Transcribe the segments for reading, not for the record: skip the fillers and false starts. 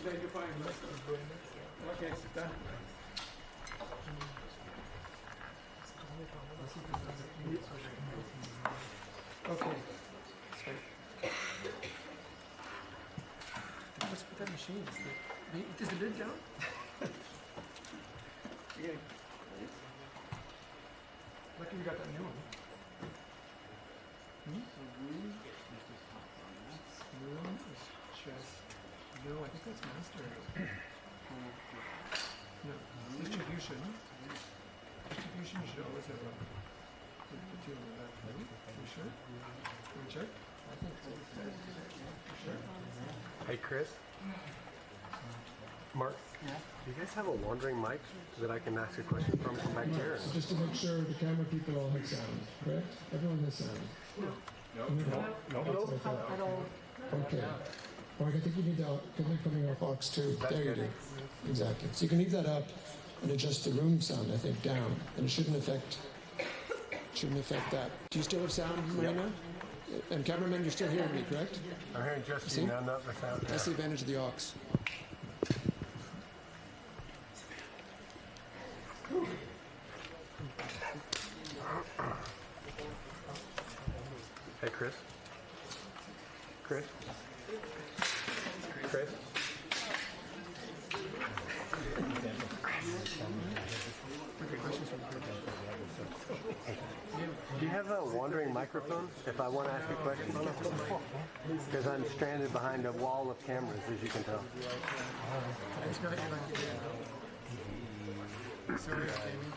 Okay, you're fine. Okay, sit down. Okay. Let's put that machine. Is the lid down? Okay. Lucky we got that new one. Room is just. No, I think that's master. No, distribution. Distribution should always have a two on the back, right? You sure? Can we check? I think so. You sure? Hey, Chris. Mark, do you guys have a wandering mic that I can ask a question from back here? So just to make sure the camera people all have sound, correct? Everyone has sound. No. At all. Okay. Mark, I think you need to connect coming off aux too. There you do. Exactly. So you can leave that up and adjust the room sound, I think, down, and it shouldn't affect that. Do you still have sound, Marina? Yep. And cameraman, you're still hearing me, correct? I'm hearing just you now, not the sound. That's the advantage of the aux. Hey, Chris. Chris. Do you have a wandering microphone if I want to ask a question on it? Because I'm stranded behind a wall of cameras, as you can tell. Sorry, Jamie.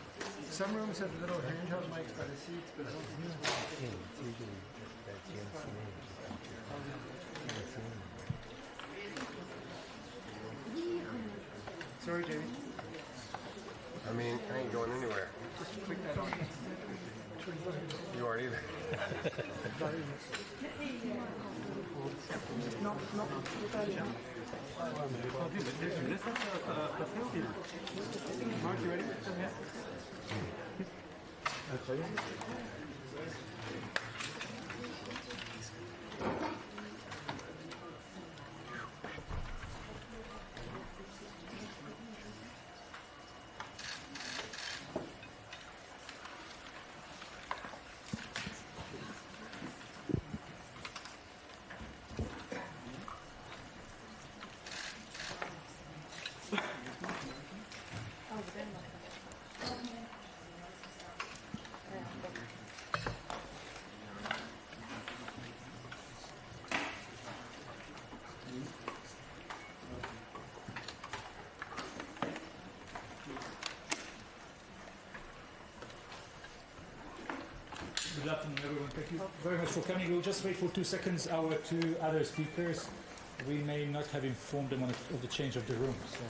Some rooms have little handheld mics by the seats, but I don't think Sorry, Jamie. I mean, I ain't going anywhere. Just click that on. You aren't either. No, Mark, you ready? Good afternoon, everyone. Thank you very much for coming. We'll just wait for 2 seconds. Our two other speakers, we may not have informed them of the change of the room. So.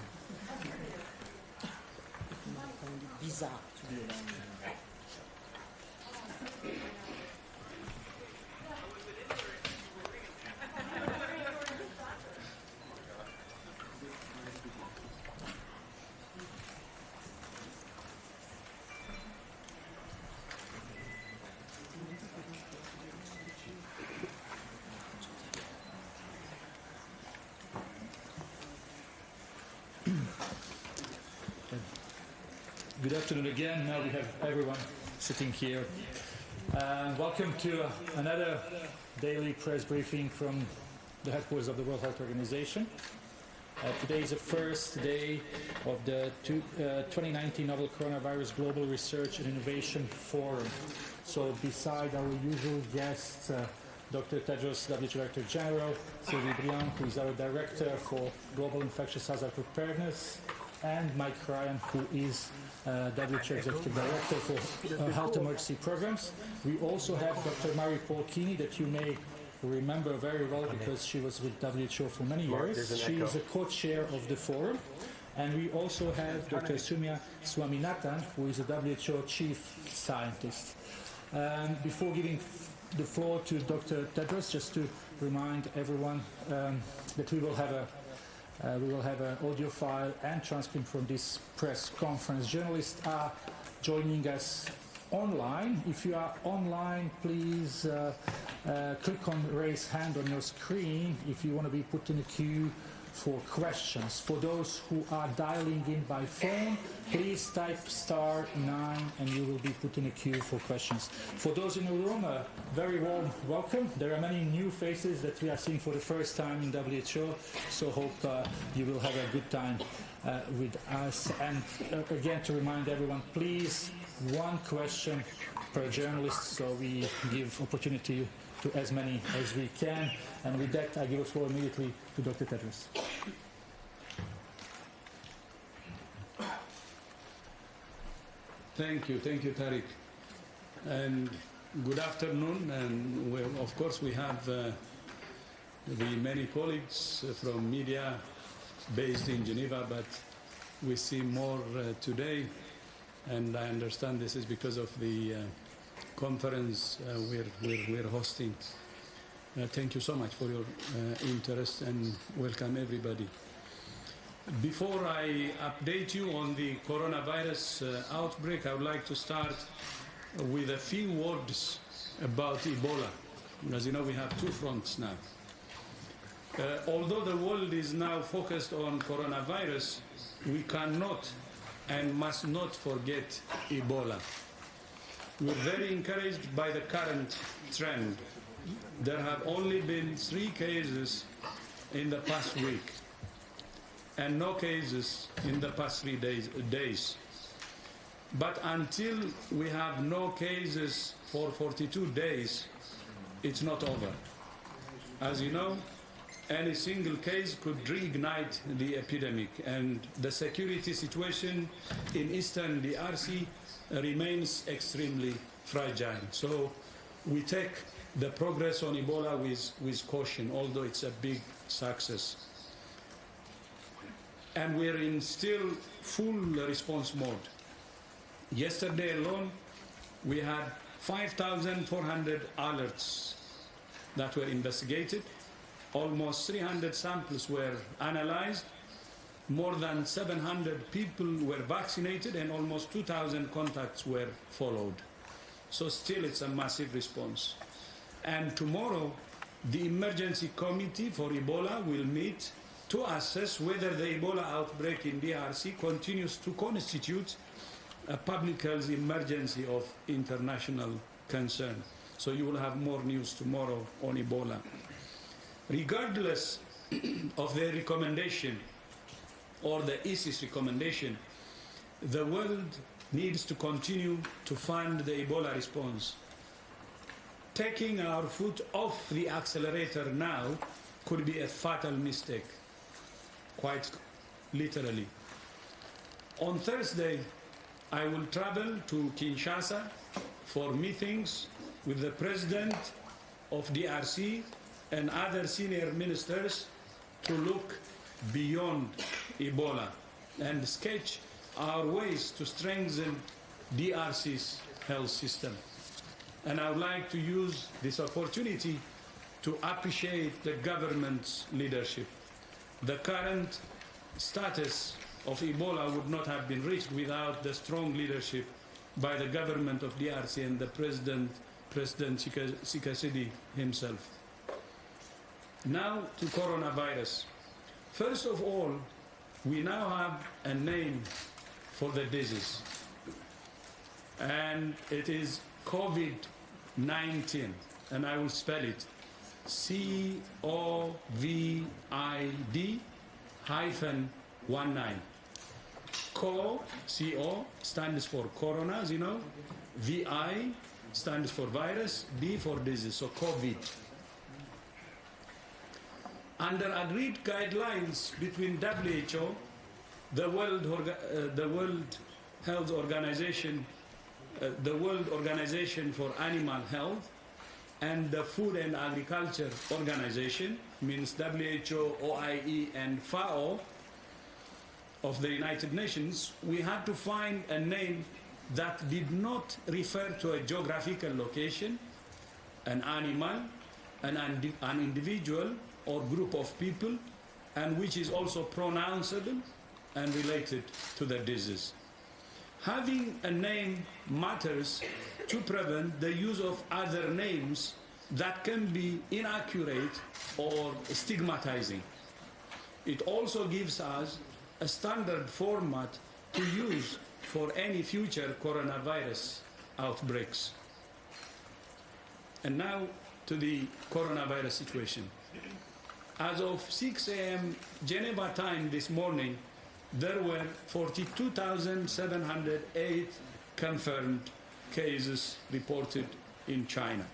Bizarre to be honest. Good afternoon again. Now we have everyone sitting here. Welcome to another daily press briefing from the headquarters of the World Health Organization. Today is the first day of the 2019 Novel Koronavirus Global Research and Innovation Forum. So beside our usual guests, Dr. Tedros, WHO Director General, Sylvie Briand, who is our Director for Global Infectious Hazard Preparedness, and Mike Ryan, who is WHO Executive Director for Health Emergency Programs. We also have Dr. Mary Terkini, that you may remember very well because she was with WHO for many years. She is a co-chair of the forum. And we also have Dr. Soumya Swaminathan, who is a WHO Chief Scientist. Before giving the floor to Dr. Tedros, just to remind everyone that we will have an audio file and transcript from this press conference. Journalists are joining us online. If you are online, please click on raise hand on your screen if you want to be put in a queue for questions. For those who are dialing in by phone, please type *9 and you will be put in a queue for questions. For those in the room, a very warm welcome. There are many new faces that we are seeing for the first time in WHO, so hope you will have a good time with us. And again, to remind everyone, please, one question per journalist, so we give opportunity to as many as we can. And with that, I give the floor immediately to Dr. Tedros. Thank you, Tariq. And good afternoon. And of course, we have the many colleagues from media based in Geneva, but we see more today. And I understand this is because of the conference we're hosting. Thank you so much for your interest and welcome everybody. Before I update you on the coronavirus outbreak, I would like to start with a few words about Ebola. As you know, we have two fronts now. Although the world is now focused on coronavirus, we cannot and must not forget Ebola. We're very encouraged by the current trend. There have only been 3 cases in the past week and no cases in the past 3 days. But until we have no cases for 42 days, it's not over. As you know, any single case could reignite the epidemic, and the security situation in Eastern DRC remains extremely fragile. So we take the progress on Ebola with caution, although it's a big success. And we're in still full response mode. Yesterday alone, we had 5,400 alerts that were investigated. Almost 300 samples were analyzed. More than 700 people were vaccinated, and almost 2,000 contacts were followed. So still it's a massive response. And tomorrow, the Emergency Committee for Ebola will meet to assess whether the Ebola outbreak in DRC continues to constitute a public health emergency of international concern. So you will have more news tomorrow on Ebola. Regardless of the recommendation or the ISIS recommendation, the world needs to continue to fund the Ebola response. Taking our foot off the accelerator now could be a fatal mistake, quite literally. On Thursday, I will travel to Kinshasa for meetings with the President of DRC and other senior ministers to look beyond Ebola and sketch our ways to strengthen DRC's health system. And I would like to use this opportunity to appreciate the government's leadership. The current status of Ebola would not have been reached without the strong leadership by the government of DRC and the President Tshisekedi himself. Now to coronavirus. First of all, we now have a name for the disease, and it is COVID-19, and I will spell it COVID-19. CO stands for corona, as you know. VI stands for virus, D for disease, so COVID. Under agreed guidelines between WHO, the World Health Organization, the World Organization for Animal Health, and the Food and Agriculture Organization, means WHO, OIE, and FAO of the United Nations, we had to find a name that did not refer to a geographical location, an animal, an individual or group of people, and which is also pronounceable and related to the disease. Having a name matters to prevent the use of other names that can be inaccurate or stigmatizing. It also gives us a standard format to use for any future coronavirus outbreaks. And now to the coronavirus situation. As of 6 a.m. Geneva time this morning, there were 42,708 confirmed cases reported in China.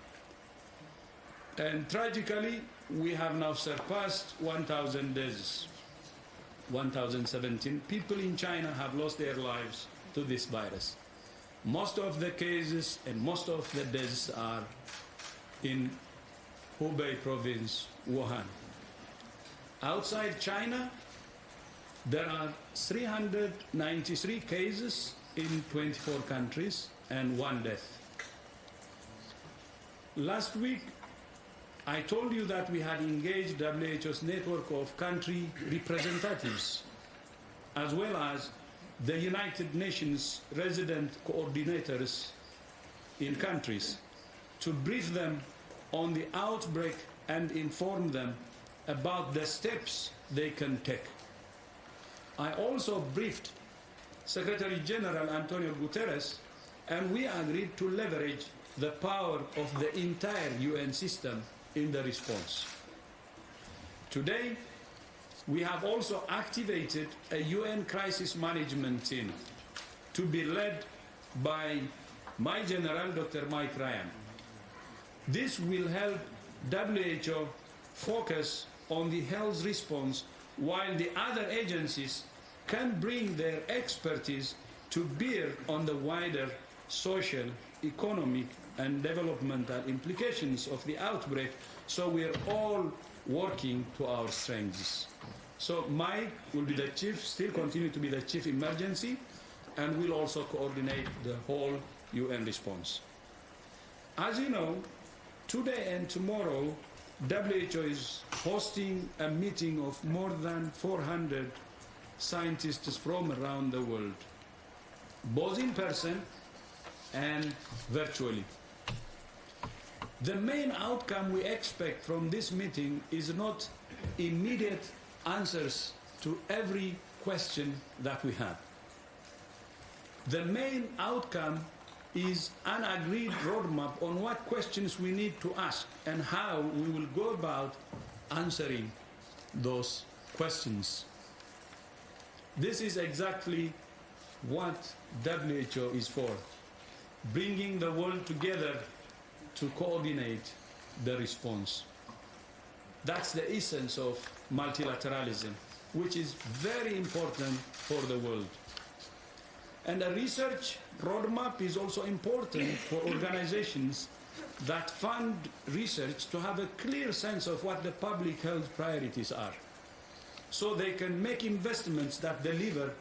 And tragically, we have now surpassed 1,000 deaths. 1,017 people in China have lost their lives to this virus. Most of the cases and most of the deaths are in Hubei province, Wuhan. Outside China, there are 393 cases in 24 countries and 1 death. Last week, I told you that we had engaged WHO's network of country representatives, as well as the United Nations resident coordinators in countries, to brief them on the outbreak and inform them about the steps they can take. I also briefed Secretary General Antonio Guterres, and we agreed to leverage the power of the entire UN system in the response. Today, we have also activated a UN crisis management team to be led by my general, Dr. Mike Ryan. This will help WHO focus on the health response, while the other agencies can bring their expertise to bear on the wider social, economic, and developmental implications of the outbreak, so we're all working to our strengths. So Mike will be the chief, still continue to be the chief emergency, and will also coordinate the whole UN response. As you know, today and tomorrow, WHO is hosting a meeting of more than 400 scientists from around the world, both in person and virtually. The main outcome we expect from this meeting is not immediate answers to every question that we have. The main outcome is an agreed roadmap on what questions we need to ask and how we will go about answering those questions. This is exactly what WHO is for, bringing the world together to coordinate the response. That's the essence of multilateralism, which is very important for the world. And a research roadmap is also important for organizations that fund research to have a clear sense of what the public health priorities are, so they can make investments that deliver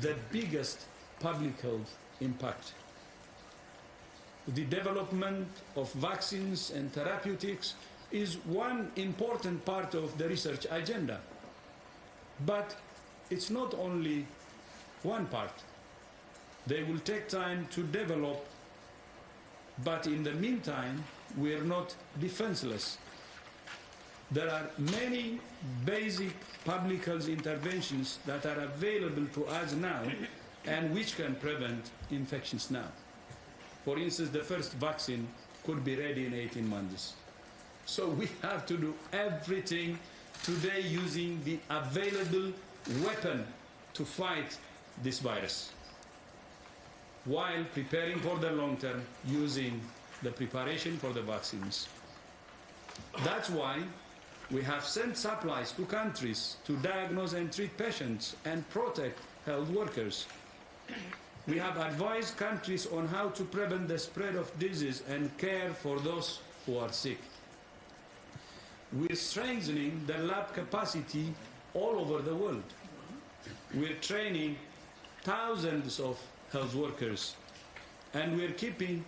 the biggest public health impact. The development of vaccines and therapeutics is one important part of the research agenda. But it's not only one part. They will take time to develop, but in the meantime, we are not defenseless. There are many basic public health interventions that are available to us now and which can prevent infections now. For instance, the first vaccine could be ready in 18 months. So we have to do everything today using the available weapon to fight this virus, while preparing for the long term using the preparation for the vaccines. That's why we have sent supplies to countries to diagnose and treat patients and protect health workers. We have advised countries on how to prevent the spread of disease and care for those who are sick. We're strengthening the lab capacity all over the world. We're training thousands of health workers, and we're keeping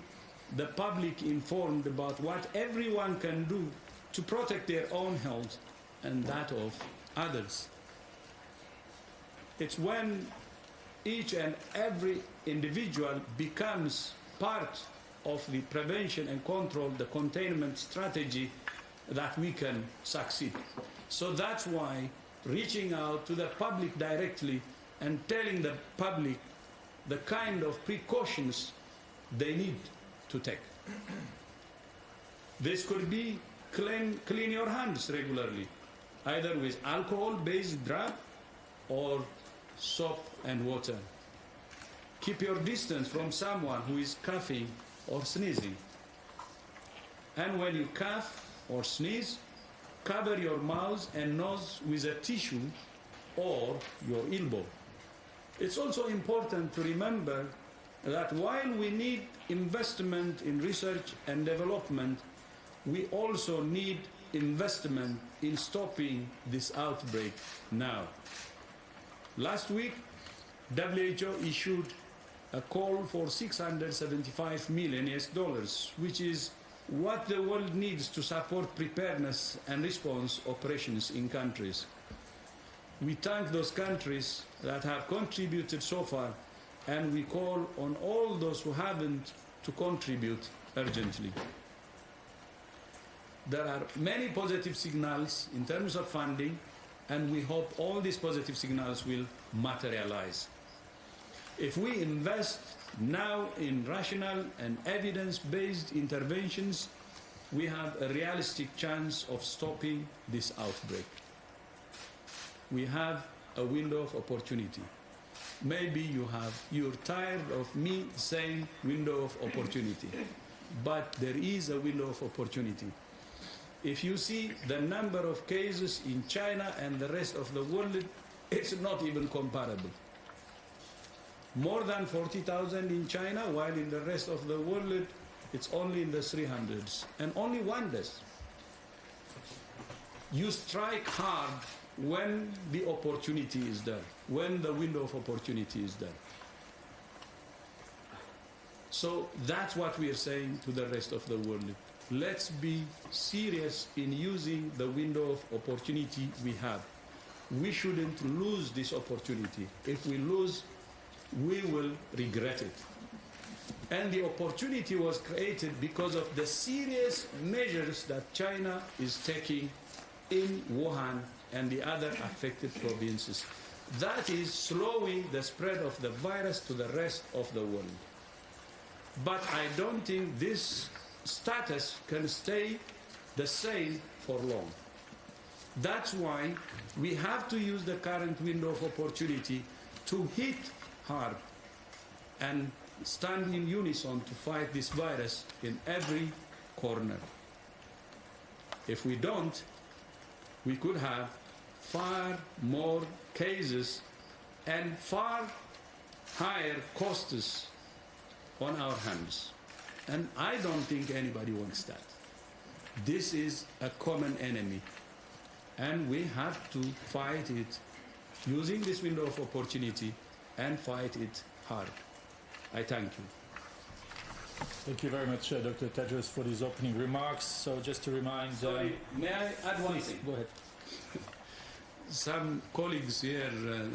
the public informed about what everyone can do to protect their own health and that of others. It's when each and every individual becomes part of the prevention and control, the containment strategy, that we can succeed. So that's why reaching out to the public directly and telling the public the kind of precautions they need to take. This could be clean your hands regularly, either with alcohol-based drug or soap and water. Keep your distance from someone who is coughing or sneezing. And when you cough or sneeze, cover your mouth and nose with a tissue or your elbow. It's also important to remember that while we need investment in research and development, we also need investment in stopping this outbreak now. Last week, WHO issued a call for $675 million, which is what the world needs to support preparedness and response operations in countries. We thank those countries that have contributed so far, and we call on all those who haven't to contribute urgently. There are many positive signals in terms of funding, and we hope all these positive signals will materialize. If we invest now in rational and evidence-based interventions, we have a realistic chance of stopping this outbreak. We have a window of opportunity. Maybe you're tired of me saying window of opportunity, but there is a window of opportunity. If you see the number of cases in China and the rest of the world, it's not even comparable. More than 40,000 in China, while in the rest of the world, it's only in the 300s, and only one death. You strike hard when the opportunity is there, when the window of opportunity is there. So that's what we are saying to the rest of the world. Let's be serious in using the window of opportunity we have. We shouldn't lose this opportunity. If we lose, we will regret it. And the opportunity was created because of the serious measures that China is taking in Wuhan and the other affected provinces. That is slowing the spread of the virus to the rest of the world. But I don't think this status can stay the same for long. That's why we have to use the current window of opportunity to hit hard and stand in unison to fight this virus in every corner. If we don't, we could have far more cases and far higher costs on our hands. And I don't think anybody wants that. This is a common enemy, and we have to fight it using this window of opportunity and fight it hard. I thank you. Thank you very much, Dr. Tedros, for these opening remarks. So just to remind... Sorry, may I add one thing? Go ahead. Some colleagues here,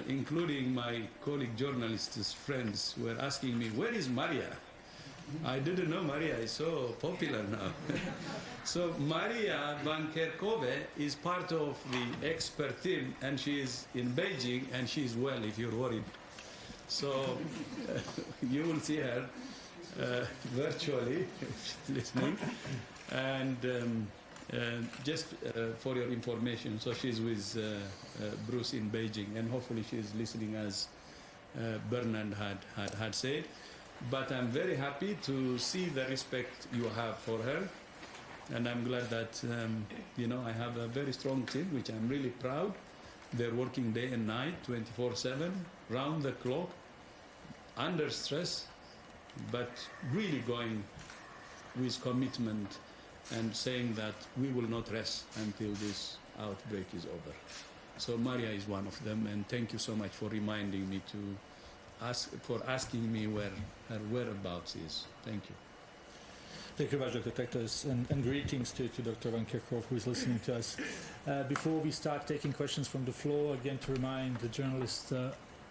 including my colleague journalists, friends, were asking me, where is Maria? I didn't know Maria is so popular now. So Maria van Kerkhove is part of the expert team, and she is in Beijing, and she is well if you're worried. So you will see her virtually listening. And just for your information, so she's with Bruce in Beijing, and hopefully she's listening as Bernard had said. But I'm very happy to see the respect you have for her, and I'm glad that I have a very strong team, which I'm really proud. They're working day and night, 24/7, round the clock, under stress, but really going with commitment and saying that we will not rest until this outbreak is over. So Maria is one of them, and thank you so much for reminding me for asking me where her whereabouts is. Thank you. Thank you very much, Dr. Tedros, and greetings to Dr. Van Kerkhove, who is listening to us. Before we start taking questions from the floor, again to remind the journalists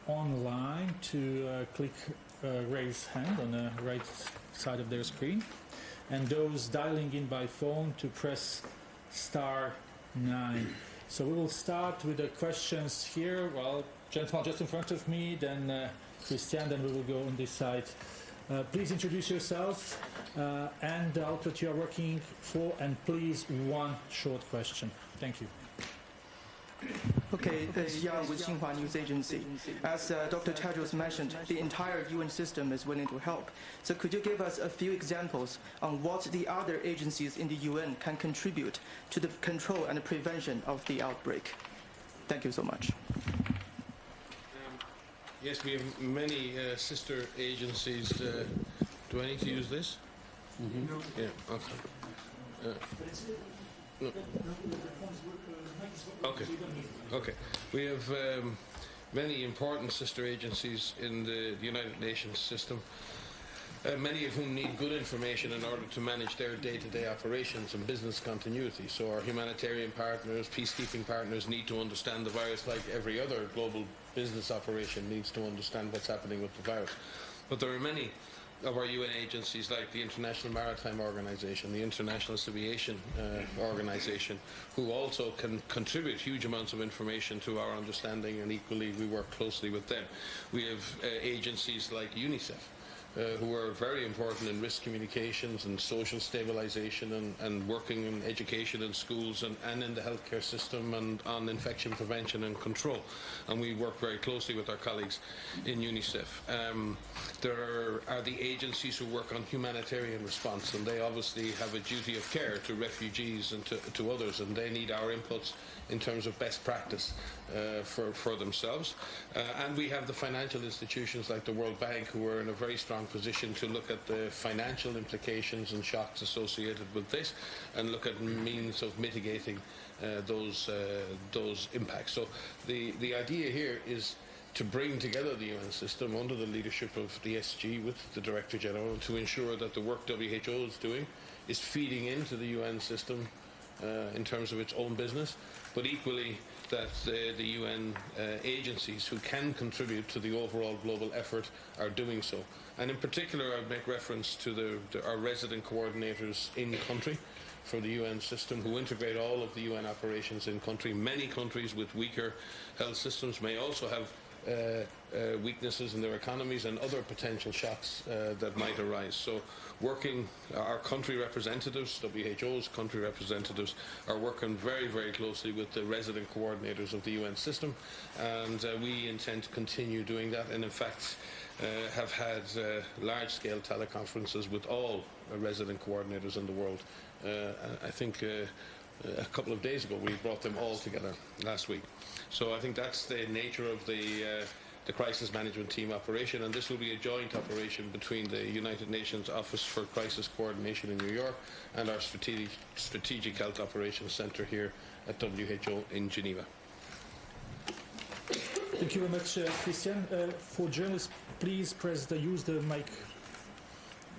online to click raise hand on the right side of their screen, and those dialing in by phone to press *9. So we will start with the questions here. Well, gentleman just in front of me, then Christian, then we will go on this side. Please introduce yourself and the outlet you are working for, and please one short question. Thank you. Okay, Yang with Xinhua News Agency. As Dr. Tedros mentioned, the entire UN system is willing to help. So could you give us a few examples on what the other agencies in the UN can contribute to the control and prevention of the outbreak? Thank you so much. Yes, we have many sister agencies. Do I need to use this? Mm-hmm. Yeah, okay. No. Okay. We have many important sister agencies in the United Nations system, many of whom need good information in order to manage their day-to-day operations and business continuity. So our humanitarian partners, peacekeeping partners need to understand the virus like every other global business operation needs to understand what's happening with the virus. But there are many of our UN agencies like the International Maritime Organization, the International Aviation Organization, who also can contribute huge amounts of information to our understanding, and equally we work closely with them. We have agencies like UNICEF, who are very important in risk communications and social stabilization and working in education in schools and in the healthcare system and on infection prevention and control. And we work very closely with our colleagues in UNICEF. There are the agencies who work on humanitarian response, and they obviously have a duty of care to refugees and to others, and they need our inputs in terms of best practice for themselves. And we have the financial institutions like the World Bank, who are in a very strong position to look at the financial implications and shocks associated with this and look at means of mitigating those impacts. So the idea here is to bring together the UN system under the leadership of the SG with the Director General to ensure that the work WHO is doing is feeding into the UN system in terms of its own business, but equally that the UN agencies who can contribute to the overall global effort are doing so. And in particular, I would make reference to our resident coordinators in country for the UN system, who integrate all of the UN operations in country. Many countries with weaker health systems may also have weaknesses in their economies and other potential shocks that might arise. So our country representatives, WHO's country representatives, are working very, very closely with the resident coordinators of the UN system, and we intend to continue doing that, and in fact have had large-scale teleconferences with all resident coordinators in the world. I think a couple of days ago we brought them all together last week. So I think that's the nature of the crisis management team operation, and this will be a joint operation between the United Nations Office for Crisis Coordination in New York and our Strategic Health Operations Center here at WHO in Geneva. Thank you very much, Christian. For journalists, please use the mic.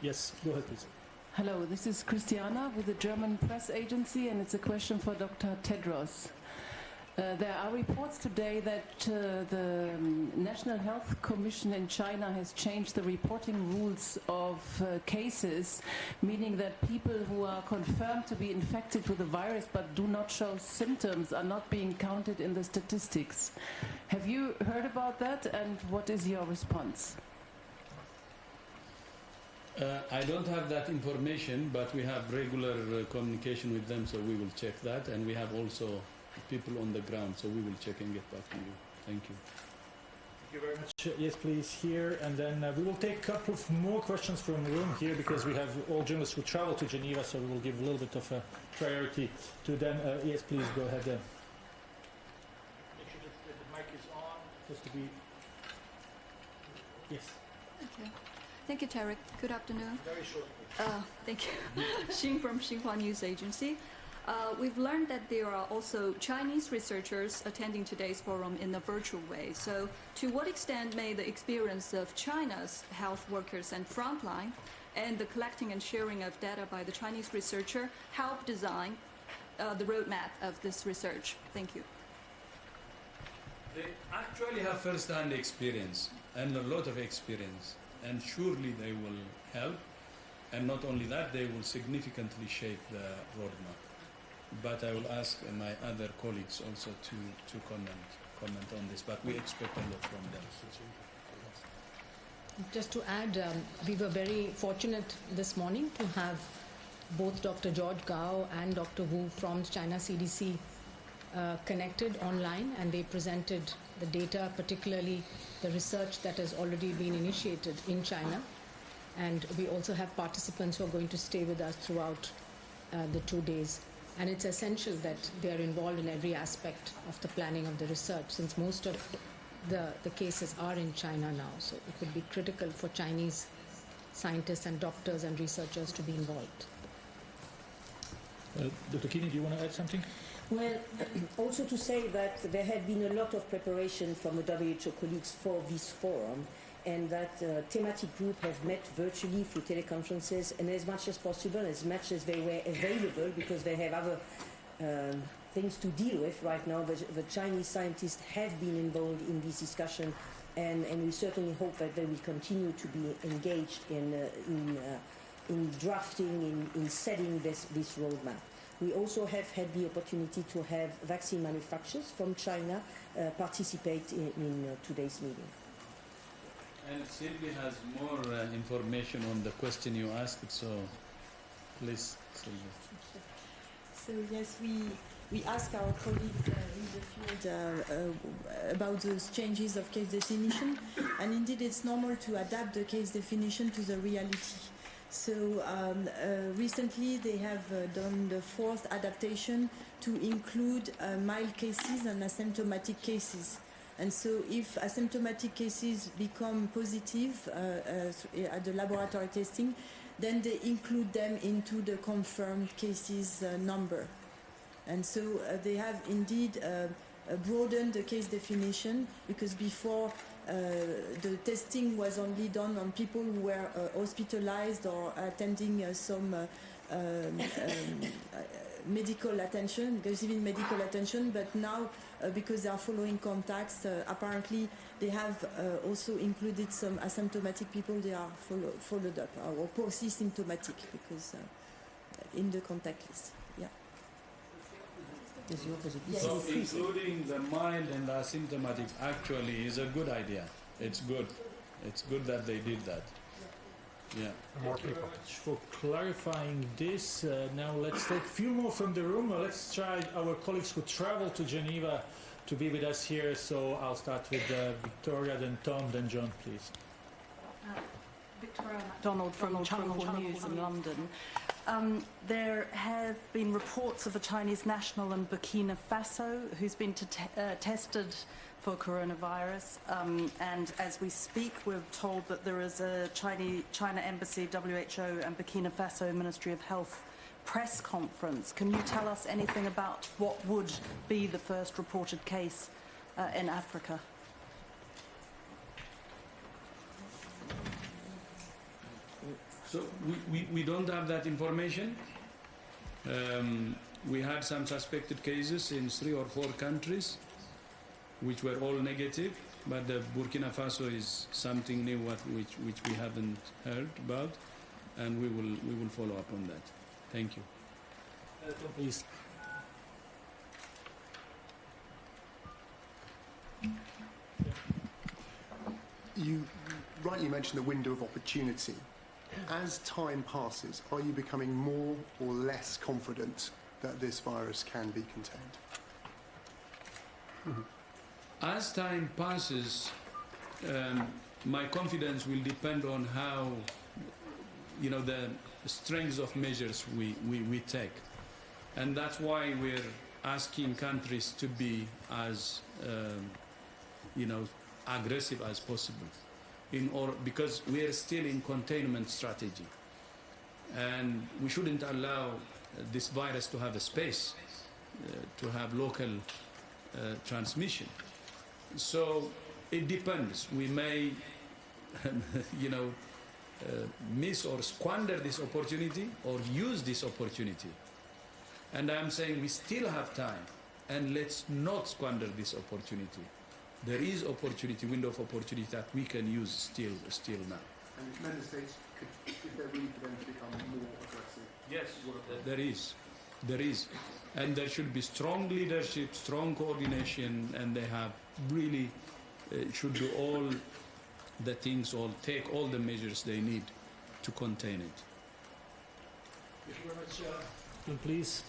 Yes, go ahead, please. Hello, this is Christiana with the German press agency, and it's a question for Dr. Tedros. There are reports today that the National Health Commission in China has changed the reporting rules of cases, meaning that people who are confirmed to be infected with the virus but do not show symptoms are not being counted in the statistics. Have you heard about that, and what is your response? I don't have that information, but we have regular communication with them, so we will check that, and we have also people on the ground, so we will check and get back to you. Thank you. Thank you very much. Yes, please, here, and then we will take a couple of more questions from the room here, because we have all journalists who travel to Geneva, so we will give a little bit of a priority to them. Yes, please, go ahead. Make sure that the mic is on, just to be... Yes. Okay. Thank you, Tarek. Good afternoon. Very short. Thank you. Xing from Xinhua News Agency. We've learned that there are also Chinese researchers attending today's forum in a virtual way. So to what extent may the experience of China's health workers and frontline and the collecting and sharing of data by the Chinese researcher help design the roadmap of this research? Thank you. They actually have first-hand experience and a lot of experience, and surely they will help. And not only that, they will significantly shape the roadmap. but I will ask my other colleagues also to comment on this. But we expect a lot from them. Just to add, we were very fortunate this morning to have both Dr. George Gao and Dr. Wu from China CDC connected online, and they presented the data, particularly the research that has already been initiated in China. And we also have participants who are going to stay with us throughout the 2 days. And it's essential that they are involved in every aspect of the planning of the research, since most of the cases are in China now. So it would be critical for Chinese scientists and doctors and researchers to be involved. Dr. Kini, do you want to add something? Well, also to say that there had been a lot of preparation from the WHO colleagues for this forum, and that thematic group have met virtually through teleconferences, and as much as possible, as much as they were available, because they have other things to deal with right now. The Chinese scientists have been involved in this discussion, and we certainly hope that they will continue to be engaged in drafting, in setting this roadmap. We also have had the opportunity to have vaccine manufacturers from China participate in today's meeting. And Sylvie has more information on the question you asked, so please, Sylvie. So yes, we asked our colleagues in the field about those changes of case definition, and indeed it's normal to adapt the case definition to the reality. So recently they have done the 4th adaptation to include mild cases and asymptomatic cases. And so if asymptomatic cases become positive at the laboratory testing, then they include them into the confirmed cases number. And so they have indeed broadened the case definition, because before the testing was only done on people who were hospitalized or attending some medical attention, receiving medical attention, but now because they are following contacts, apparently they have also included some asymptomatic people. They are followed up, or post-symptomatic, because in the contact list. Yeah. Yes. So including the mild and the asymptomatic actually is a good idea. It's good. It's good that they did that. Yeah. More people. For clarifying this, now let's take a few more from the room. Let's try our colleagues who traveled to Geneva to be with us here. So I'll start with Victoria, then Tom, then John, please. Victoria MacDonald from Channel 4 News in London. There have been reports of a Chinese national in Burkina Faso who's been tested for coronavirus, and as we speak we're told that there is a China Embassy, WHO and Burkina Faso Ministry of Health press conference. Can you tell us anything about what would be the first reported case in Africa? So we don't have that information. We had some suspected cases in 3 or 4 countries, which were all negative, but the Burkina Faso is something new which we haven't heard about, and we will follow up on that. Thank you. Please. You rightly mentioned the window of opportunity. As time passes, are you becoming more or less confident that this virus can be contained? As time passes, my confidence will depend on how, the strength of measures we take. And that's why we're asking countries to be as, aggressive as possible. Because we are still in containment strategy. And we shouldn't allow this virus to have a space, to have local transmission. So it depends. We may, miss or squander this opportunity or use this opportunity. And I'm saying we still have time, and let's not squander this opportunity. There is opportunity, window of opportunity that we can use still now. And if member states, is there room for them to become more aggressive? Yes, there is. There is. And there should be strong leadership, strong coordination, and they have really should do all the things or take all the measures they need to contain it. Thank you very much. And please.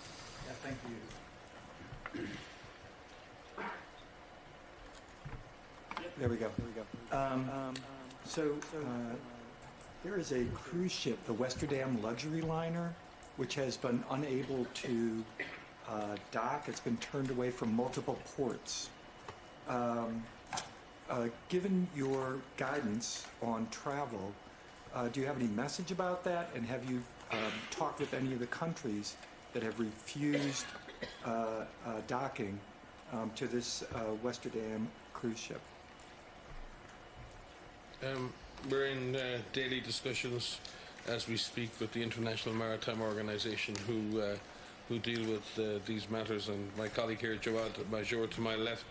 Yeah, thank you. There we go. There is a cruise ship, the Westerdam Luxury Liner, which has been unable to dock. It's been turned away from multiple ports. Given your guidance on travel, do you have any message about that? And have you talked with any of the countries that have refused docking to this Westerdam cruise ship? We're in daily discussions as we speak with the International Maritime Organization who deal with these matters, and my colleague here, Jawad Major, to my left,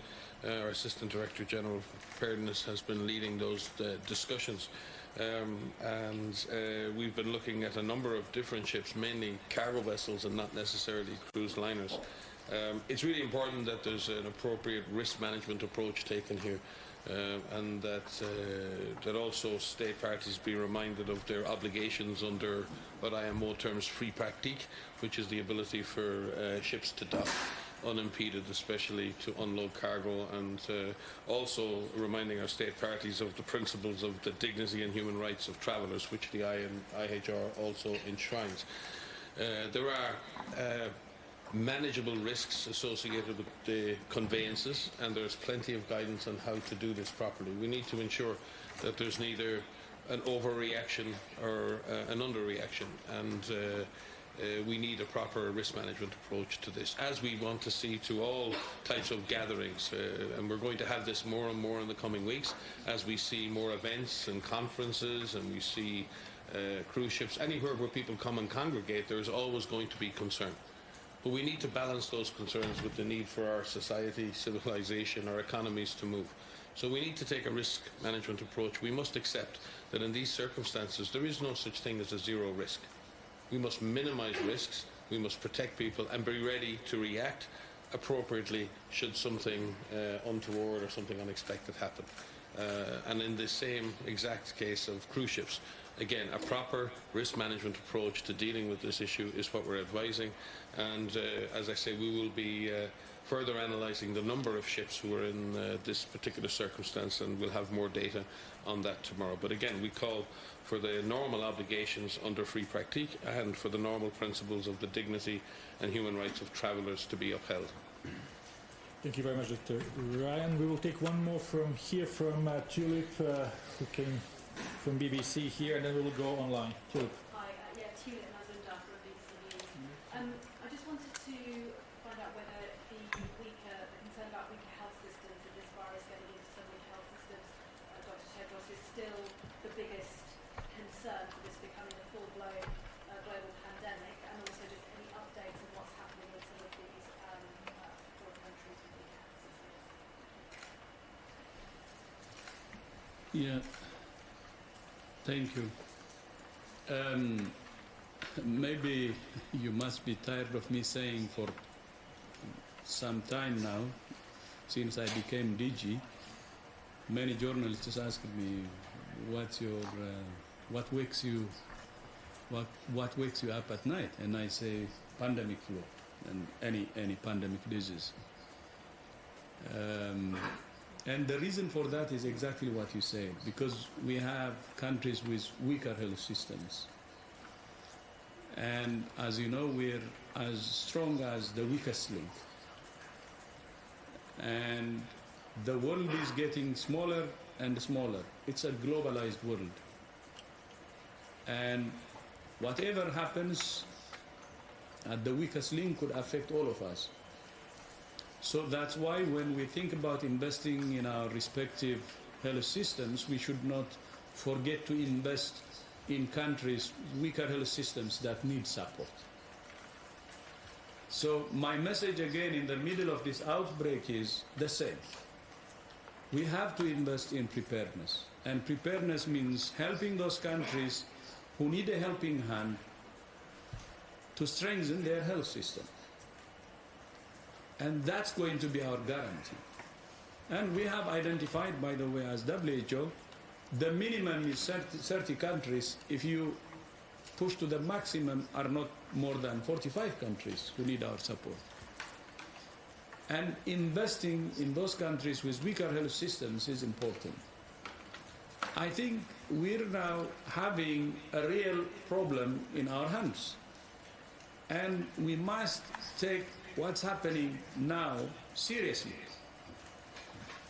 our Assistant Director General of Preparedness, has been leading those discussions. We've been looking at a number of different ships, mainly cargo vessels and not necessarily cruise liners. It's really important that there's an appropriate risk management approach taken here, and that also state parties be reminded of their obligations under what IMO terms free pratique, which is the ability for ships to dock unimpeded, especially to unload cargo, and also reminding our state parties of the principles of the dignity and human rights of travellers, which the IHR also enshrines. There are manageable risks associated with the conveyances, and there's plenty of guidance on how to do this properly. We need to ensure that there's neither an overreaction or an underreaction, and we need a proper risk management approach to this, as we want to see to all types of gatherings, and we're going to have this more and more in the coming weeks as we see more events and conferences, and we see cruise ships. Anywhere where people come and congregate, there's always going to be concern. But we need to balance those concerns with the need for our society, civilization, our economies to move. So we need to take a risk management approach. We must accept that in these circumstances there is no such thing as a zero risk. We must minimize risks, we must protect people, and be ready to react appropriately should something untoward or something unexpected happen. And in the same exact case of cruise ships, again, a proper risk management approach to dealing with this issue is what we're advising. And as I say, we will be further analysing the number of ships who are in this particular circumstance, and we'll have more data on that tomorrow. But again, we call for the normal obligations under free pratique and for the normal principles of the dignity and human rights of travellers to be upheld. Thank you very much, Dr. Ryan. We will take one more from here, from Tulip, who came from BBC here, and then we will go online. Tulip. Hi, Tulip Mazunda from BBC News. I just wanted to find out whether the concern about weaker health systems and this virus getting into some weak health systems, Dr. Tedros, is still the biggest concern for this becoming a full-blown global pandemic, and also just any updates on what's happening in some of these poor countries with weak health systems. Yeah. Thank you. Maybe you must be tired of me saying for some time now, since I became DG, many journalists ask me, what wakes you up at night? And I say, pandemic flu and any pandemic disease. And the reason for that is exactly what you said, because we have countries with weaker health systems. And as you know, we're as strong as the weakest link. And the world is getting smaller and smaller. It's a globalized world. And whatever happens at the weakest link could affect all of us. So that's why when we think about investing in our respective health systems, we should not forget to invest in countries' weaker health systems that need support. So my message again in the middle of this outbreak is the same. We have to invest in preparedness. And preparedness means helping those countries who need a helping hand to strengthen their health system. And that's going to be our guarantee. And we have identified, by the way, as WHO, the minimum is 30 countries. If you push to the maximum, are not more than 45 countries who need our support. And investing in those countries with weaker health systems is important. I think we're now having a real problem in our hands. And we must take what's happening now seriously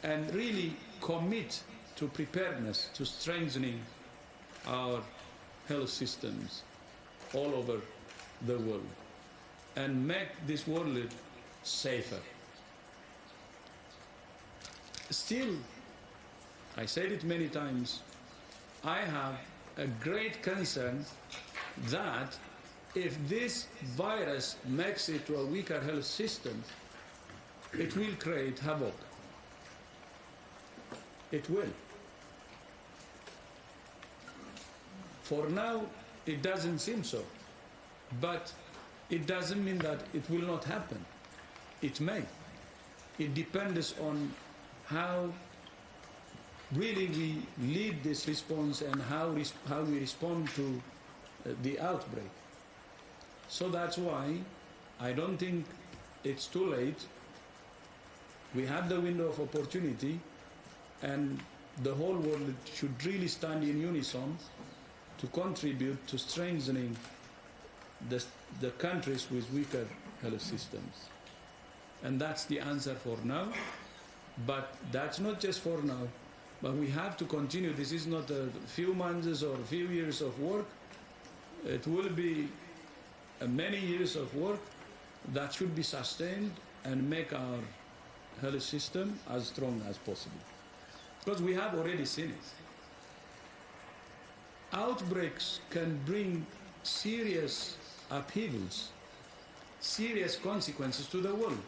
and really commit to preparedness, to strengthening our health systems all over the world and make this world safer. Still, I said it many times, I have a great concern that if this virus makes it to a weaker health system, it will create havoc. It will. For now, it doesn't seem so. But it doesn't mean that it will not happen. It may. It depends on how really we lead this response and how we respond to the outbreak. So that's why I don't think it's too late. We have the window of opportunity, and the whole world should really stand in unison to contribute to strengthening the countries with weaker health systems. And that's the answer for now. But that's not just for now, but we have to continue. This is not a few months or a few years of work. It will be many years of work that should be sustained and make our health system as strong as possible. Because we have already seen it. Outbreaks can bring serious upheavals, serious consequences to the world.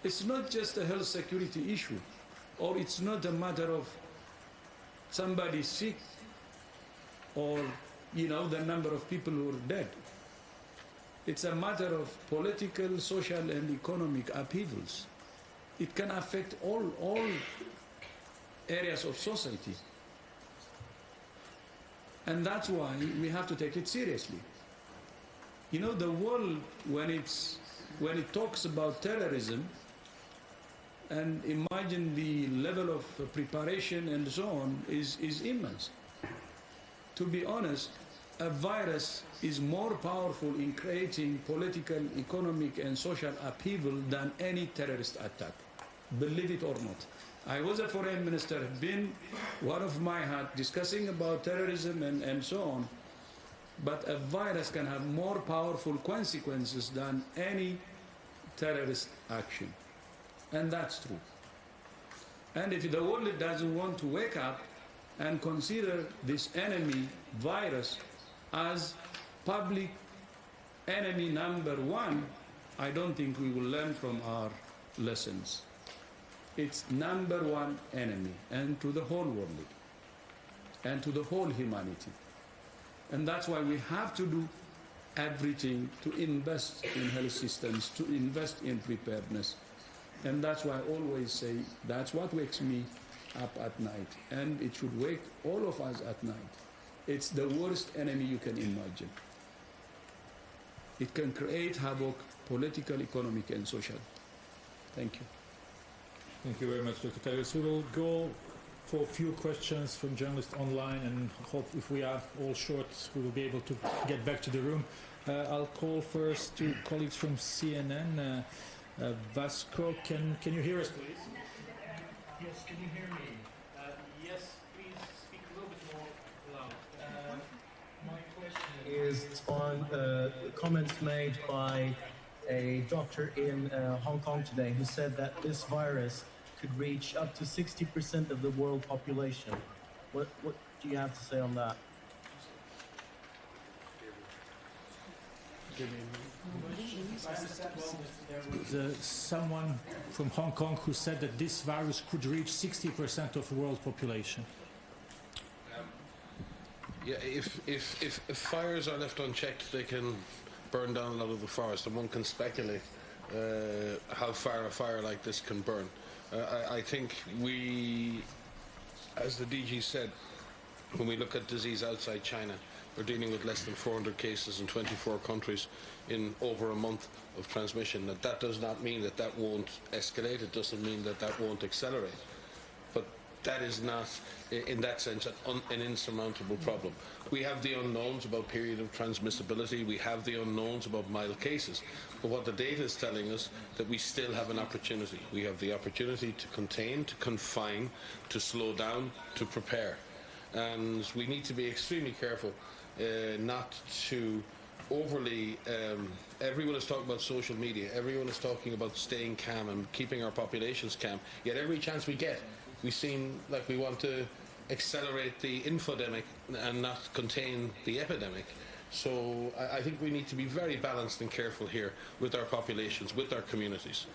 It's not just a health security issue, or it's not a matter of somebody sick or, the number of people who are dead. It's a matter of political, social, and economic upheavals. It can affect all areas of society. And that's why we have to take it seriously. The world, when it talks about terrorism, and imagine the level of preparation and so on is immense. To be honest, a virus is more powerful in creating political, economic, and social upheaval than any terrorist attack. Believe it or not. I was a foreign minister, been one of my hat discussing about terrorism and so on. But a virus can have more powerful consequences than any terrorist action. And that's true. And if the world doesn't want to wake up and consider this enemy virus as public enemy number one, I don't think we will learn from our lessons. It's number one enemy, and to the whole world, and to the whole humanity. And that's why we have to do everything to invest in health systems, to invest in preparedness. And that's why I always say that's what wakes me up at night. And it should wake all of us at night. It's the worst enemy you can imagine. It can create havoc, political, economic, and social. Thank you. Thank you very much, Dr. Tedros. We will go for a few questions from journalists online, and hope if we are all short, we will be able to get back to the room. I'll call first to colleagues from CNN. Vasco, can you hear us, please? Yes, can you hear me? Yes, please speak a little bit more loud. My question is on comments made by a doctor in Hong Kong today who said that this virus could reach up to 60% of the world population. What do you have to say on that? There was someone from Hong Kong who said that this virus could reach 60% of the world population. Yeah, if fires are left unchecked, they can burn down a lot of the forest, and one can speculate how far a fire like this can burn. I think we, as the DG said, when we look at disease outside China, we're dealing with less than 400 cases in 24 countries in over a month of transmission. That does not mean that that won't escalate. It doesn't mean that that won't accelerate. But that is not, in that sense, an insurmountable problem. We have the unknowns about period of transmissibility. We have the unknowns about mild cases. But what the data is telling us, that we still have an opportunity. We have the opportunity to contain, to confine, to slow down, to prepare. And we need to be extremely careful not to overly, everyone is talking about social media, everyone is talking about staying calm and keeping our populations calm, yet every chance we get, we seem like we want to accelerate the infodemic and not contain the epidemic. So I think we need to be very balanced and careful here with our populations, with our communities.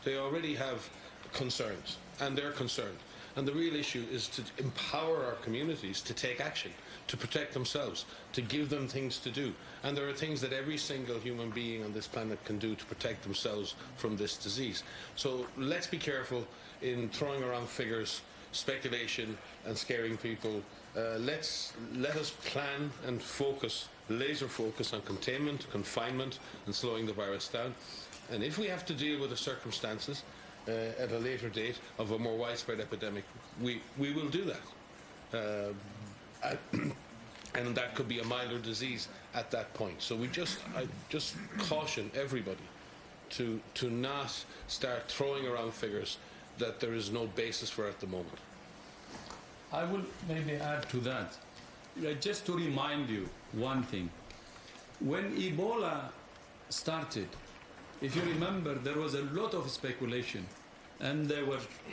They already have concerns, and they're concerned. And the real issue is to empower our communities to take action, to protect themselves, to give them things to do. And there are things that every single human being on this planet can do to protect themselves from this disease. So let's be careful in throwing around figures, speculation, and scaring people. Let us plan and focus, laser focus on containment, confinement, and slowing the virus down. And if we have to deal with the circumstances at a later date of a more widespread epidemic, we will do that. And that could be a milder disease at that point. So I just caution everybody to not start throwing around figures that there is no basis for at the moment. I will maybe add to that, just to remind you one thing. When Ebola started, if you remember, there was a lot of speculation, and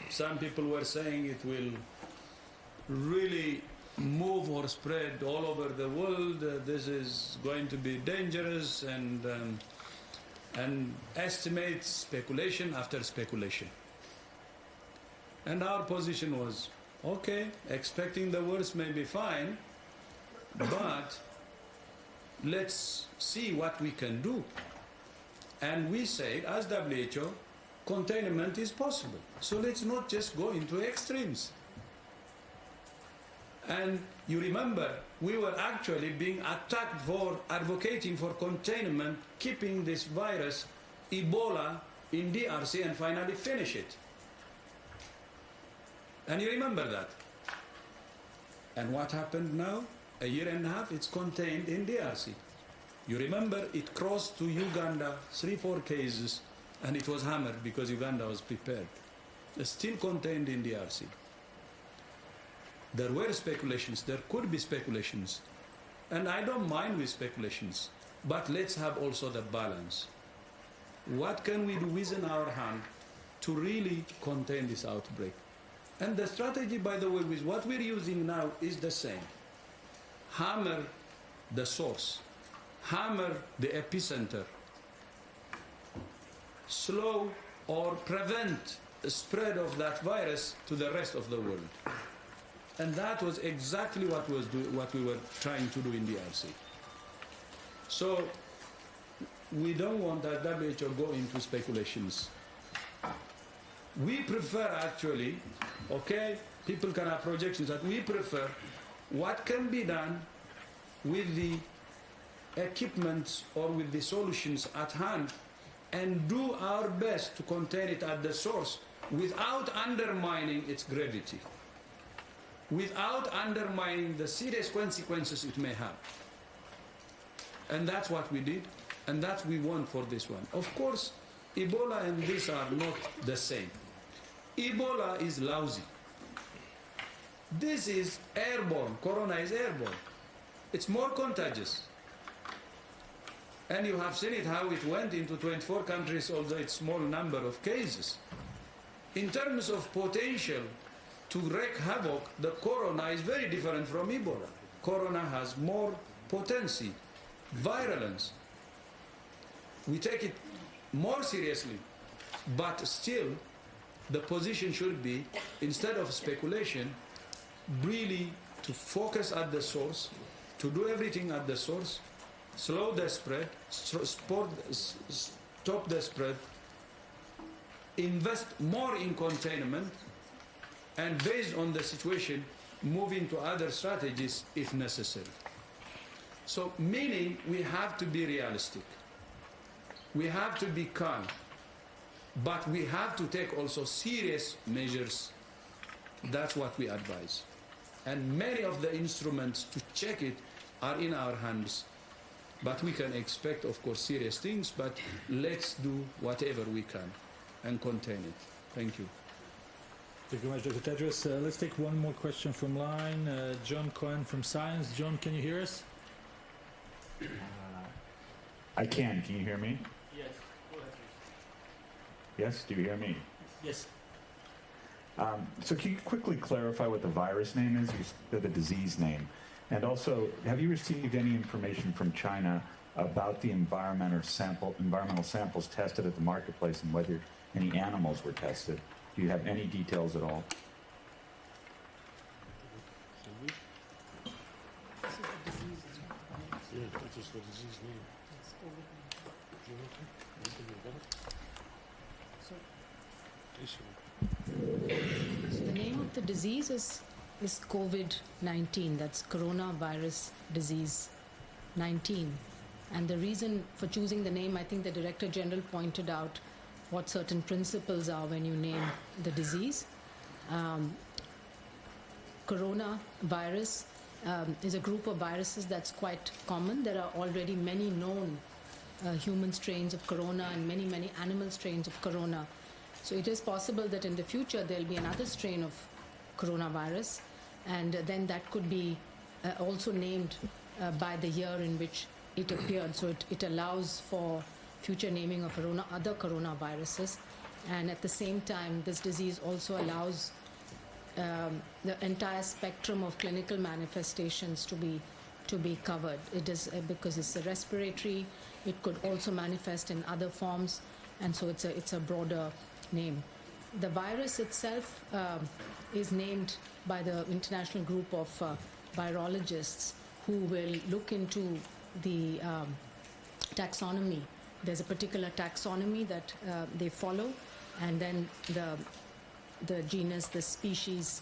some people were saying it will really move or spread all over the world. This is going to be dangerous, and estimates, speculation after speculation. And our position was, okay, expecting the worst may be fine, but let's see what we can do. And we said, as WHO, containment is possible. So let's not just go into extremes. And you remember, we were actually being attacked for advocating for containment, keeping this virus, Ebola, in DRC and finally finish it. And you remember that. And what happened now? A year and a half, it's contained in DRC. You remember it crossed to Uganda, 3-4 cases, and it was hammered because Uganda was prepared. It's still contained in DRC. There were speculations, there could be speculations, and I don't mind with speculations, but let's have also the balance. What can we do within our hand to really contain this outbreak? And the strategy, by the way, with what we're using now is the same. Hammer the source. Hammer the epicenter. Slow or prevent the spread of that virus to the rest of the world. And that was exactly what we were trying to do in DRC. So we don't want that WHO go into speculations. We prefer actually, okay, people can have projections, that we prefer what can be done with the equipment or with the solutions at hand, and do our best to contain it at the source without undermining its gravity, without undermining the serious consequences it may have. And that's what we did, and that's what we want for this one. Of course, Ebola and this are not the same. Ebola is lousy. This is airborne. Corona is airborne. It's more contagious. And you have seen it, how it went into 24 countries, although it's small number of cases. In terms of potential to wreak havoc, the corona is very different from Ebola. Corona has more potency, virulence. We take it more seriously, but still the position should be, instead of speculation, really to focus at the source, to do everything at the source, slow the spread, stop the spread, invest more in containment, and based on the situation, move into other strategies if necessary. So, meaning we have to be realistic. We have to be calm. But we have to take also serious measures. That's what we advise. And many of the instruments to check it are in our hands. But we can expect, of course, serious things, but let's do whatever we can and contain it. Thank you. Thank you very much, Dr. Tedros. Let's take one more question from line. John Cohen from Science. John, can you hear us? I can. Can you hear me? Yes. Go ahead, Yes? Do you hear me? Yes. So can you quickly clarify what the virus name is, or the disease name? And also, have you received any information from China about the environmental samples tested at the marketplace and whether any animals were tested? Do you have any details at all? Yeah, that is the disease name. So the name of the disease is COVID-19. That's coronavirus disease 19. And the reason for choosing the name, I think the Director General pointed out what certain principles are when you name the disease. Coronavirus is a group of viruses that's quite common. There are already many known human strains of corona and many, many animal strains of corona. So it is possible that in the future there'll be another strain of coronavirus, and then that could be also named by the year in which it appeared. So it allows for future naming of other coronaviruses. And at the same time, this disease also allows the entire spectrum of clinical manifestations to be covered. It is because it's a respiratory. It could also manifest in other forms, and so it's a broader name. The virus itself is named by the international group of virologists who will look into the taxonomy. There's a particular taxonomy that they follow, and then the genus, the species,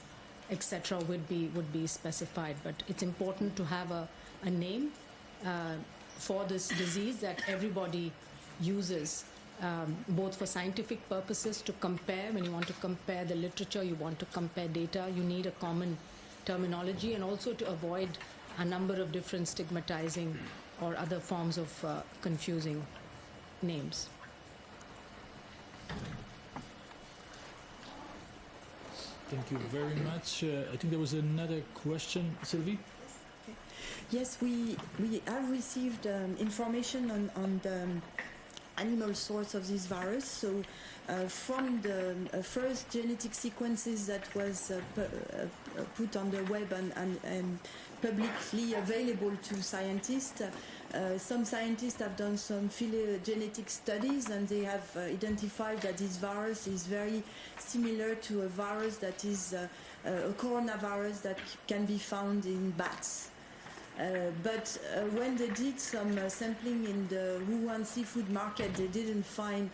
etc. would be specified. But it's important to have a name for this disease that everybody uses, both for scientific purposes to compare. When you want to compare the literature, you want to compare data, you need a common terminology, and also to avoid a number of different stigmatizing or other forms of confusing names. Thank you very much. I think there was another question. Sylvie? Yes, we have received information on the animal source of this virus. So from the first genetic sequences that was put on the web and publicly available to scientists, some scientists have done some phylogenetic studies, and they have identified that this virus is very similar to a virus that is a coronavirus that can be found in bats. But when they did some sampling in the Wuhan seafood market, they didn't find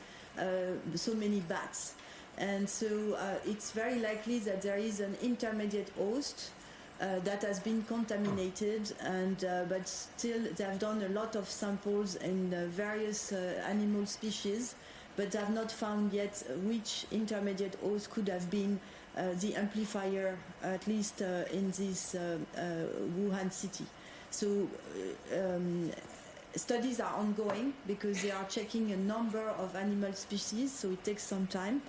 so many bats. And so it's very likely that there is an intermediate host that has been contaminated, and but still they have done a lot of samples in various animal species, but they have not found yet which intermediate host could have been the amplifier, at least in this Wuhan city. So studies are ongoing because they are checking a number of animal species, so it takes some time.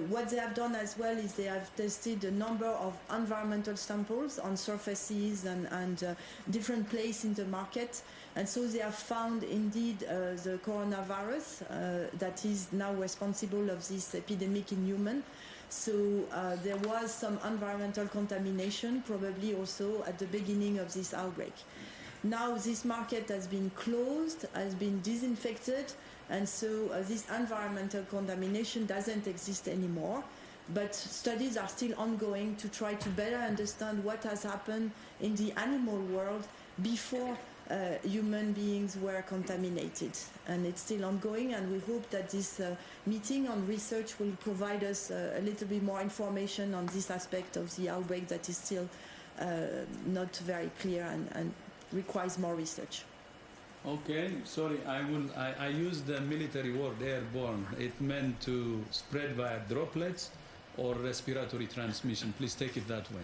What they have done as well is they have tested a number of environmental samples on surfaces and different places in the market, and so they have found indeed the coronavirus that is now responsible of this epidemic in humans. So there was some environmental contamination, probably also at the beginning of this outbreak. Now this market has been closed, has been disinfected, and so this environmental contamination doesn't exist anymore. But studies are still ongoing to try to better understand what has happened in the animal world before human beings were contaminated. And it's still ongoing, and we hope that this meeting on research will provide us a little bit more information on this aspect of the outbreak that is still not very clear and requires more research. Okay, sorry, I used the military word airborne. It meant to spread via droplets or respiratory transmission. Please take it that way,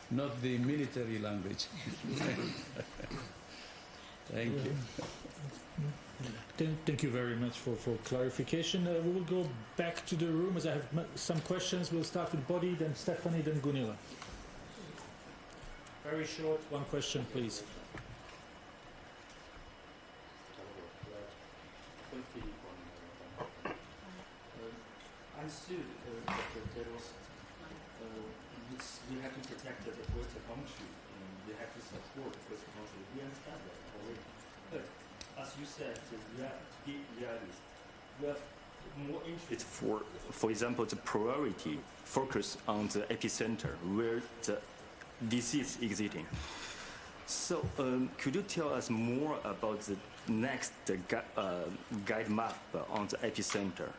not the military language. Thank you. Thank you very much for clarification. We will go back to the room as I have some questions. We'll start with Bodhi, then Stephanie, then Gunilla. Very short, one question, please. Understood, Dr. Tedros, you have to protect the first country, and you have to support the first country. We understand that already. But as you said, we are realist. We have more interest. It's for example, the priority focus on the epicenter where the disease is existing. So, could you tell us more about the next guide map on the epicenter?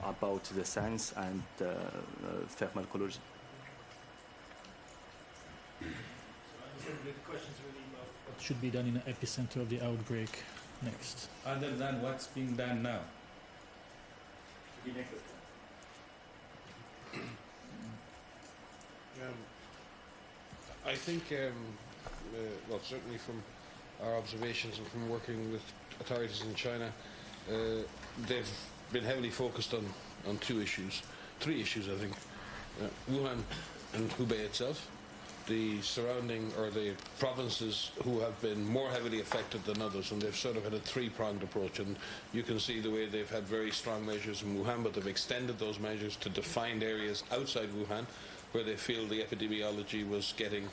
About the science and pharmacology. The question is really about what should be done in the epicenter of the outbreak next. Other than what's being done now. I think, well, certainly from our observations and from working with authorities in China, they've been heavily focused on three issues, I think. Wuhan and Hubei itself, the surrounding or the provinces who have been more heavily affected than others, and they've sort of had a three-pronged approach. And you can see the way they've had very strong measures in Wuhan, but they've extended those measures to defined areas outside Wuhan where they feel the epidemiology was getting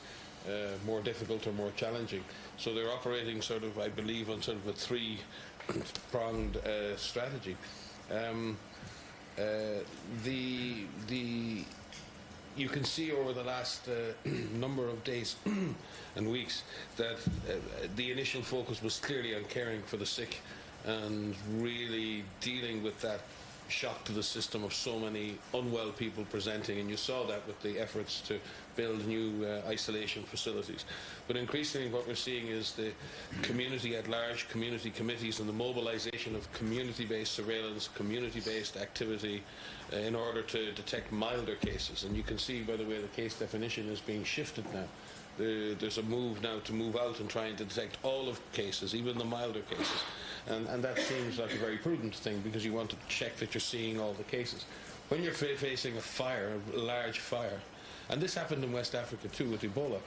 more difficult or more challenging. So they're operating sort of, I believe, on sort of a three-pronged strategy. You can see over the last number of days and weeks that the initial focus was clearly on caring for the sick and really dealing with that shock to the system of so many unwell people presenting, and you saw that with the efforts to build new isolation facilities. But increasingly what we're seeing is the community at large, community committees, and the mobilization of community-based surveillance, community-based activity in order to detect milder cases. And you can see by the way the case definition is being shifted now. There's a move now to move out and try and detect all of cases, even the milder cases. And that seems like a very prudent thing because you want to check that you're seeing all the cases. When you're facing a fire, a large fire, and this happened in West Africa too with Ebola,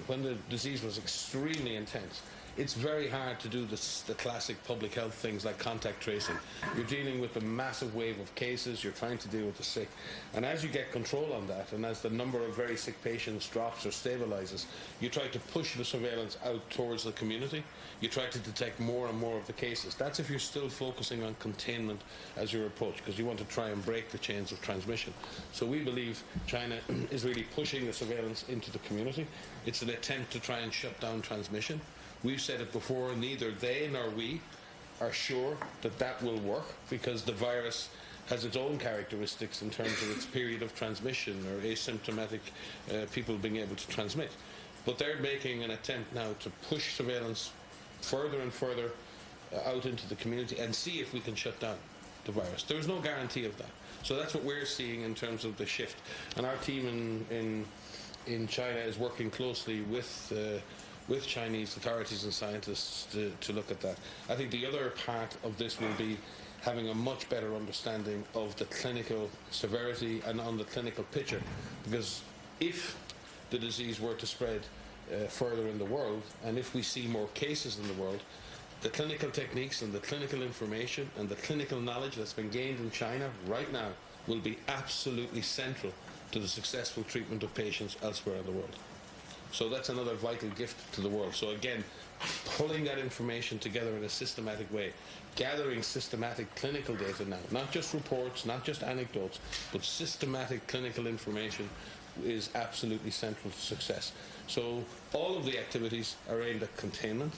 when the disease was extremely intense, it's very hard to do the classic public health things like contact tracing. You're dealing with a massive wave of cases, you're trying to deal with the sick. And as you get control on that, and as the number of very sick patients drops or stabilizes, you try to push the surveillance out towards the community. You try to detect more and more of the cases. That's if you're still focusing on containment as your approach, because you want to try and break the chains of transmission. So we believe China is really pushing the surveillance into the community. It's an attempt to try and shut down transmission. We've said it before, neither they nor we are sure that that will work because the virus has its own characteristics in terms of its period of transmission or asymptomatic people being able to transmit. But they're making an attempt now to push surveillance further and further out into the community and see if we can shut down the virus. There's no guarantee of that. So that's what we're seeing in terms of the shift. And our team in China is working closely with Chinese authorities and scientists to look at that. I think the other part of this will be having a much better understanding of the clinical severity and on the clinical picture, because if the disease were to spread further in the world, and if we see more cases in the world, the clinical techniques and the clinical information and the clinical knowledge that's been gained in China right now will be absolutely central to the successful treatment of patients elsewhere in the world. So that's another vital gift to the world. So again, pulling that information together in a systematic way, gathering systematic clinical data now, not just reports, not just anecdotes, but systematic clinical information is absolutely central to success. So all of the activities are aimed at containment.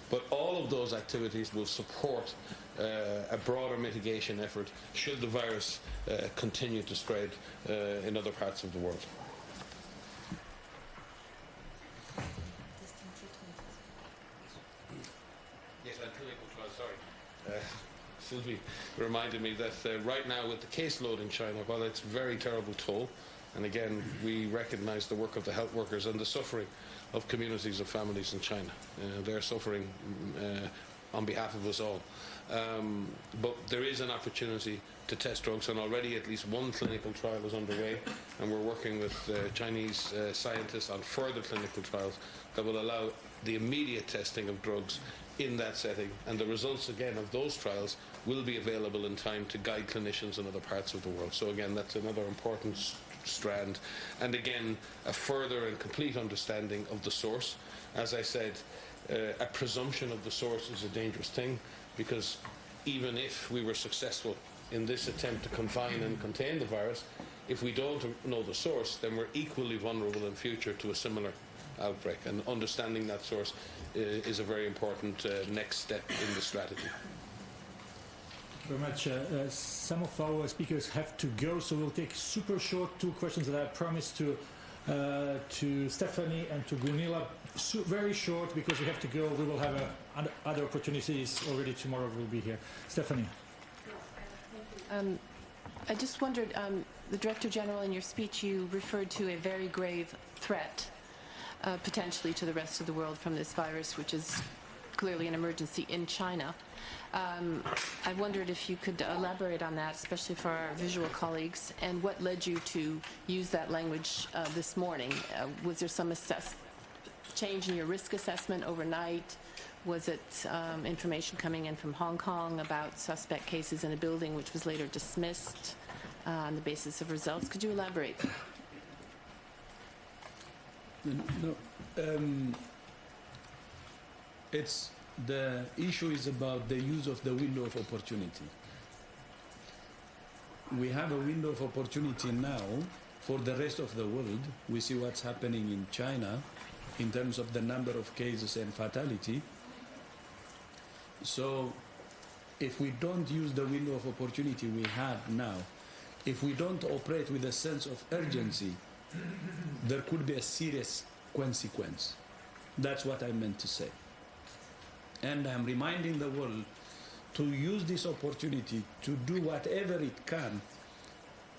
But all of those activities will support a broader mitigation effort should the virus continue to spread in other parts of the world. Yes, and clinical trials, sorry. Sylvie reminded me that right now with the caseload in China, while it's a very terrible toll, and again, we recognize the work of the health workers and the suffering of communities of families in China. They're suffering on behalf of us all. But there is an opportunity to test drugs, and already at least one clinical trial is underway, and we're working with Chinese scientists on further clinical trials that will allow the immediate testing of drugs in that setting, and the results again of those trials will be available in time to guide clinicians in other parts of the world. So again, that's another important strand, and again a further and complete understanding of the source. As I said, a presumption of the source is a dangerous thing, because even if we were successful in this attempt to confine and contain the virus, if we don't know the source, then we're equally vulnerable in future to a similar outbreak, and understanding that source is a very important next step in the strategy. Very much. Some of our speakers have to go, so we'll take super short 2 questions that I promised to Stephanie and to Gunilla. Very short, because we have to go. We will have other opportunities already tomorrow. We'll be here. Stephanie. I just wondered, the Director General, in your speech, you referred to a very grave threat potentially to the rest of the world from this virus, which is clearly an emergency in China. I wondered if you could elaborate on that, especially for our visual colleagues, and what led you to use that language this morning. Was there some change in your risk assessment overnight? Was it information coming in from Hong Kong about suspect cases in a building which was later dismissed on the basis of results? Could you elaborate? No, it's the issue is about the use of the window of opportunity. We have a window of opportunity now for the rest of the world. We see what's happening in China in terms of the number of cases and fatality. So if we don't use the window of opportunity we have now, if we don't operate with a sense of urgency, there could be a serious consequence. That's what I meant to say. And I'm reminding the world to use this opportunity to do whatever it can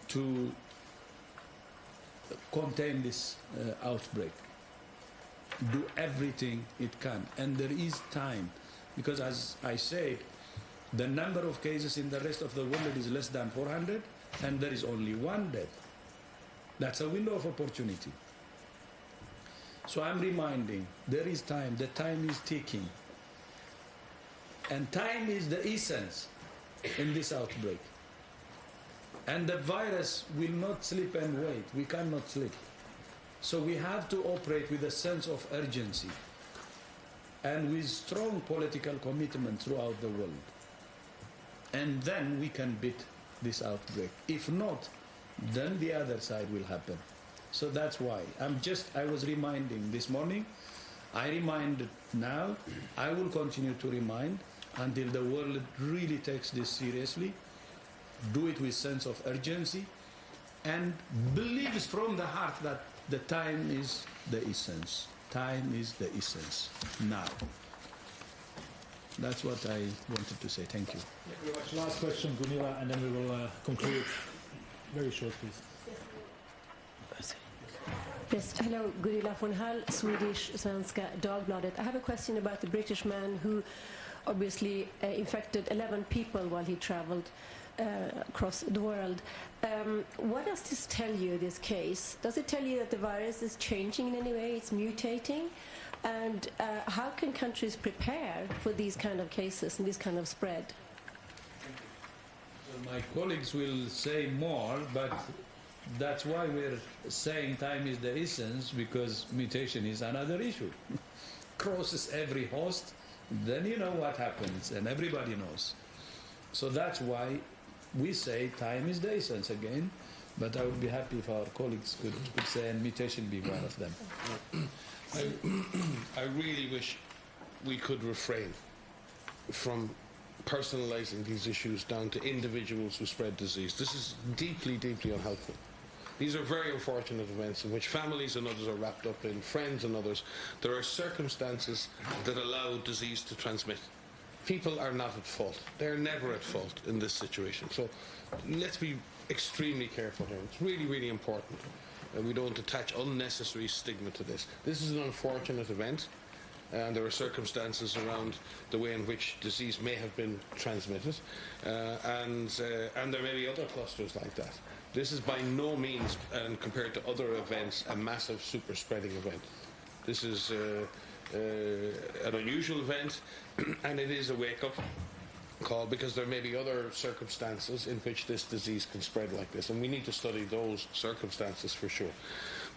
to contain this outbreak. Do everything it can. And there is time, because as I said, the number of cases in the rest of the world is less than 400, and there is only 1 death. That's a window of opportunity. So I'm reminding, there is time, the time is ticking. And time is the essence in this outbreak. And the virus will not sleep and wait. We cannot sleep. So we have to operate with a sense of urgency and with strong political commitment throughout the world. And then we can beat this outbreak. If not, then the other side will happen. So that's why I was reminding this morning, I reminded now, I will continue to remind until the world really takes this seriously, do it with sense of urgency, and believes from the heart that the time is the essence. Time is the essence now. That's what I wanted to say. Thank you. Thank you very much. Last question, Gunilla, and then we will conclude. Very short, please. Yes, hello, Gunilla von Hall, Swedish Svenska Dagbladet. I have a question about the British man who obviously infected 11 people while he traveled across the world. What does this tell you, this case? Does it tell you that the virus is changing in any way, it's mutating? And how can countries prepare for these kind of cases and this kind of spread? So my colleagues will say more, but that's why we're saying time is the essence, because mutation is another issue. Crosses every host, then you know what happens, and everybody knows. So that's why we say time is the essence again, but I would be happy if our colleagues could say, and mutation be one of them. I really wish we could refrain from personalizing these issues down to individuals who spread disease. This is deeply, deeply unhelpful. These are very unfortunate events in which families and others are wrapped up in, friends and others. There are circumstances that allow disease to transmit. People are not at fault. They're never at fault in this situation. So let's be extremely careful here. It's really, really important that we don't attach unnecessary stigma to this. This is an unfortunate event, and there are circumstances around the way in which disease may have been transmitted, and there may be other clusters like that. This is by no means, and compared to other events, a massive super spreading event. This is an unusual event, and it is a wake-up call because there may be other circumstances in which this disease can spread like this, and we need to study those circumstances for sure.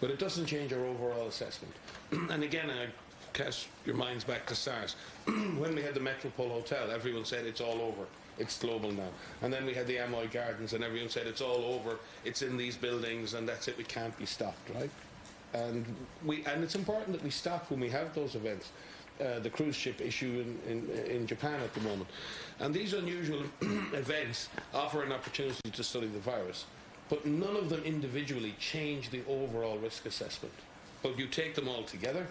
But it doesn't change our overall assessment. And again, I cast your minds back to SARS. When we had the Metropole Hotel, everyone said it's all over. It's global now. And then we had the Amoy Gardens, and everyone said it's all over. It's in these buildings, and that's it. We can't be stopped, right? And it's important that we stop when we have those events. The cruise ship issue in Japan at the moment. And these unusual events offer an opportunity to study the virus, but none of them individually change the overall risk assessment. But you take them all together,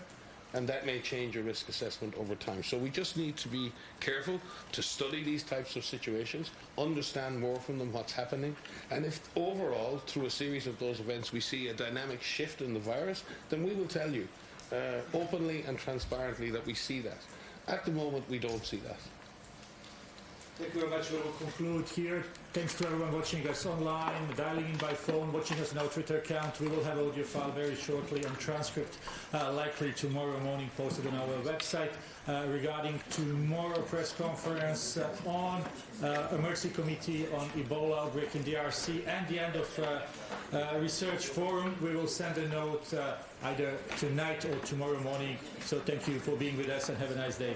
and that may change your risk assessment over time. So we just need to be careful to study these types of situations, understand more from them what's happening, and if overall, through a series of those events, we see a dynamic shift in the virus, then we will tell you openly and transparently that we see that. At the moment, we don't see that. Thank you very much. We will conclude here. Thanks to everyone watching us online, dialing in by phone, watching us on our Twitter account. We will have audio file very shortly and transcript likely tomorrow morning posted on our website regarding tomorrow press conference on emergency committee on Ebola outbreak in DRC and the end of research forum. We will send a note either tonight or tomorrow morning. So thank you for being with us and have a nice day.